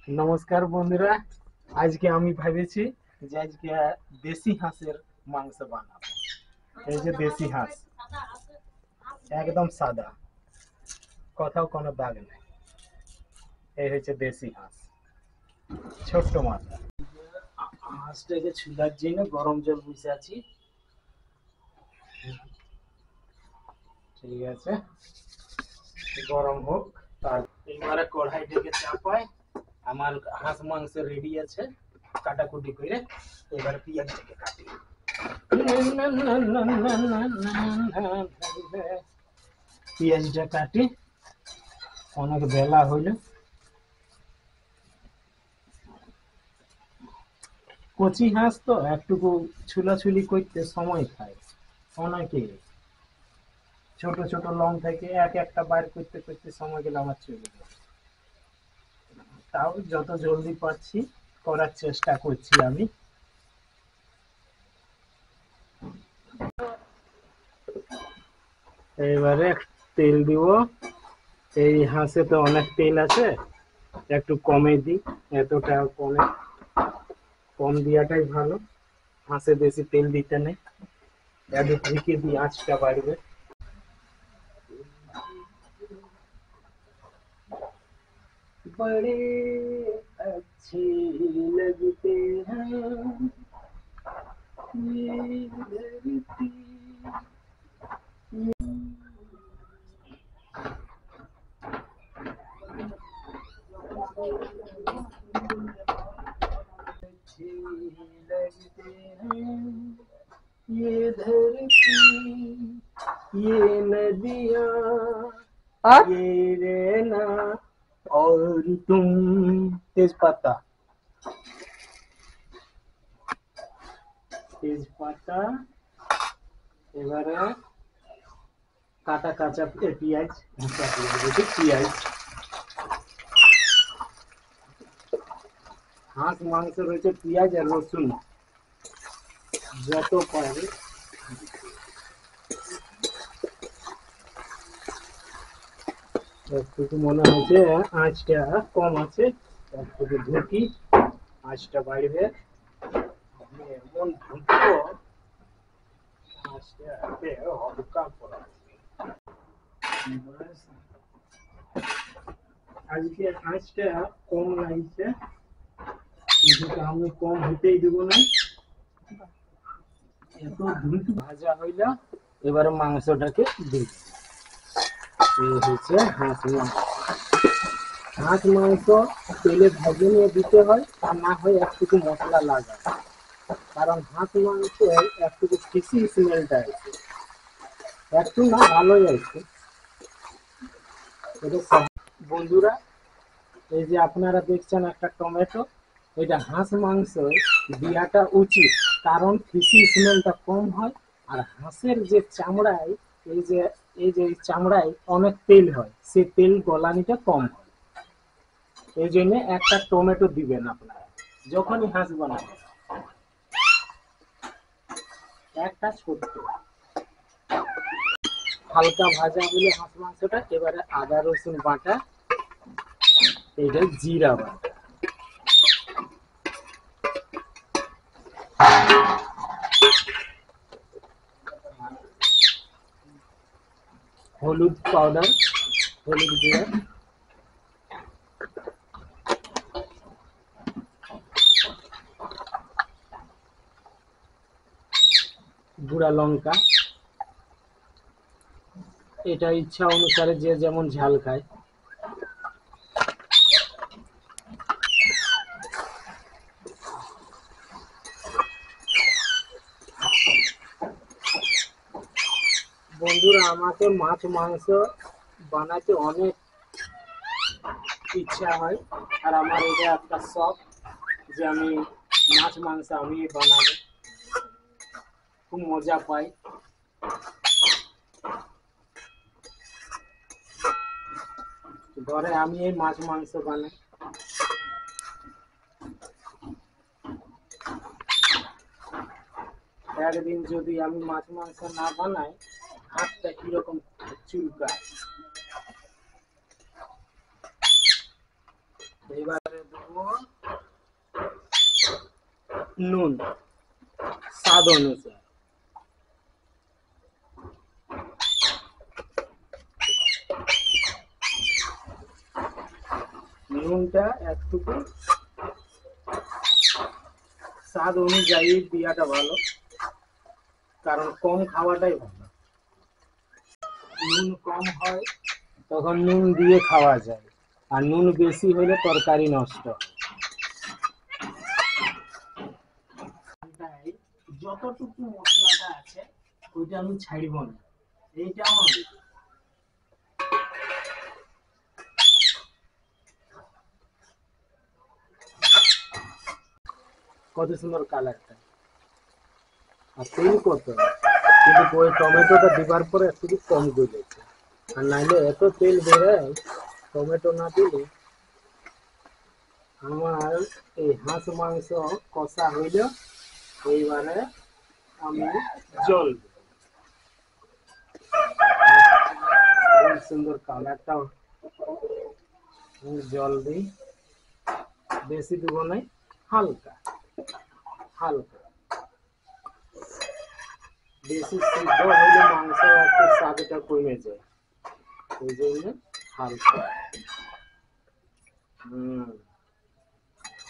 নমস্কার বন্ধুরা, আজকে আমি ভেবেছি যে আজকে দেশি হাঁসের মাংস বানাবো। এই যে দেশি হাঁস, একদম সাদা, কোথাও কোনো দাগ নেই। এই হচ্ছে দেশি হাঁস, ছোট্ট মাথা। হাঁসটাকে ছুলার জন্য গরম জল বসে আছি। ঠিক আছে, গরম হোক। তার এবারে কড়াইটাকে চাপায়। আমার হাঁস মাংস রেডি আছে, কাটাকুটি করে। এবারে পেঁয়াজটাকে কাটি। পেঁয়াজটা কাটি, অনেক বেলা হইল। কচি হাঁস তো একটুকু ছুলাছুলি করতে সময় খায় অনেকে। ছোট ছোট লং থেকে এক একটা বাইর করতে করতে সময় গেলে আমার চলে যায়। তাও যত জলদি পাচ্ছি করার চেষ্টা করছি আমি। এবারে তেল দিব। এই হাঁসে তো অনেক তেল আছে, একটু কমে দিই। এতটা কমে, কম দেওয়াটাই ভালো। হাঁসে বেশি তেল দিতে নেই। এদিক থেকে দিয়ে আঁচটা বাড়বে। बड़े अच्छे लगते हैं ये धरती। अच्छे लगते हैं ये धरती, ये नदियाँ, ये रहना और तुम। तेजपत्ता, তেজপাতা। এবারে কাটা কাঁচা পেঁয়াজ, পেঁয়াজ। হাঁস মাংস রয়েছে পেঁয়াজ আর রসুন যত পারে। একটু মনে হচ্ছে আঁচটা কম আছে, একটু ঢুকি, আঁচটা বাড়বে। আমি এমন ঢুকবো আঁচটা হালকা করা। আজকে আঁচটা কম লাগছে, কিন্তু আমি কম হতেই দেবো না। এত দ্রুত ভাজা হইলা, এবারে মাংসটাকে দিই। এই হচ্ছে হাঁস মাংস। হাঁস মাংস তেলে ভেজে নিয়ে দিতে হয়, আর না হয় একটুকু মশলা লাগায়। কারণ হাঁস মাংস একটুকু ফিসি স্মেলটা আছে, একটু না ভালোই আছে। বন্ধুরা, এই যে আপনারা দেখছেন একটা টমেটো, এটা হাঁস মাংস দেওয়াটা উচিত, কারণ ফিসি স্মেলটা কম হয়। আর হাঁসের যে চামড়ায়, এই যে এই চামড়ায় অনেক তেল হয়, সে তেল গলানিটা কম হয়। এই জন্য একটা টমেটো দিবেন আপনারা যখনই হাঁস বানাবেন, একটা ছোট্ট। হালকা ভাজা হলে হাঁস মাংসটা, এবারে আদা রসুন বাটা, এইটা জিরা বাটা, হলুদ পাউডার, হলুদ গুঁড়া, গুঁড়া লঙ্কা। এটা ইচ্ছা অনুসারে যে যেমন ঝাল খায়। বন্ধুরা, আমাকে মাছ মাংস বানাতে অনেক ইচ্ছা হয়, আর আমার এটা একটা শখ যে আমি মাছ মাংস আমি বানাবো, খুব মজা পাই। ঘরে আমি এই মাছ মাংস বানাই। একদিন যদি আমি মাছ মাংস না বানাই, হাতটা কিরকম চুলকায়। এবারে দেবো নুন স্বাদ অনুসারে। নুনটা একটুকু স্বাদ অনুযায়ী দেওয়াটা ভালো, কারণ কম খাওয়াটাই ভালো। নুন কম হয় তখন নুন দিয়ে খাওয়া যায়, আর নুন বেশি হলে তরকারি নষ্ট হয়। যতটুকু মশলাটা আছে ওইটা আমি ছাড়ব না, এইটা আমার কত সুন্দর কালারটা, আর তেল কত, কিন্তু ওই টমেটোটা দিবার পরে একটু কম গলেছে, আর নাইলে এত তেল বেরোয় টমেটো না দিলে। আমার এই হাঁস মাংস কষা হইল, এইবারে আমি জল দেব। খুব সুন্দর কালারটাও, জল দিই, বেশি দেব নাই, হালকা হালকা। বেশি সিদ্ধ হইলে মাংস একটু স্বাদটা কমে যায়, ওই জন্য হালকা।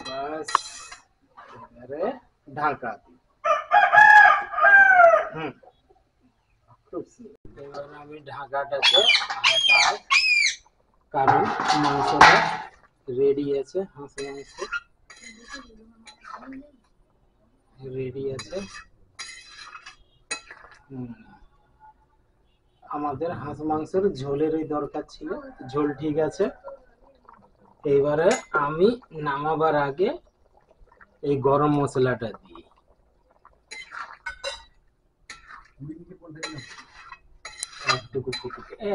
বাস, এবারে ঢাকা দিই। খুব সুন্দর। এবারে আমি ঢাকাটাকে আটাই, কারণ মাংসটা রেডি আছে, হাঁস মাংস রেডি আছে। আমাদের হাঁস মাংসের ঝোলেরই দরকার ছিল, ঝোল ঠিক আছে। এইবারে আমি নামাবার আগে এই গরম মশলাটা দিই।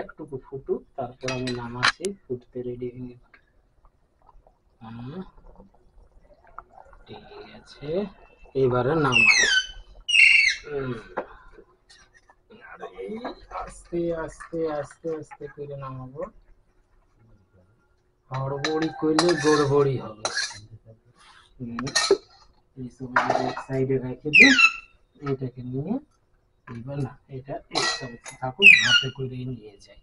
একটুকু ফুটুক, তারপর আমি নামাচ্ছি, ফুটতে রেডি হয়ে গেল। ঠিক আছে, এবারে নামাই। আস্তে আস্তে আস্তে আস্তে করে নামাবো, হড়বড়ি করলে গড়বড়ি হবে। এইসব এক সাইডে রেখে দিই, এইটাকে নিয়ে এবার না, এটা থাকুক, হাতে করে নিয়ে যাই।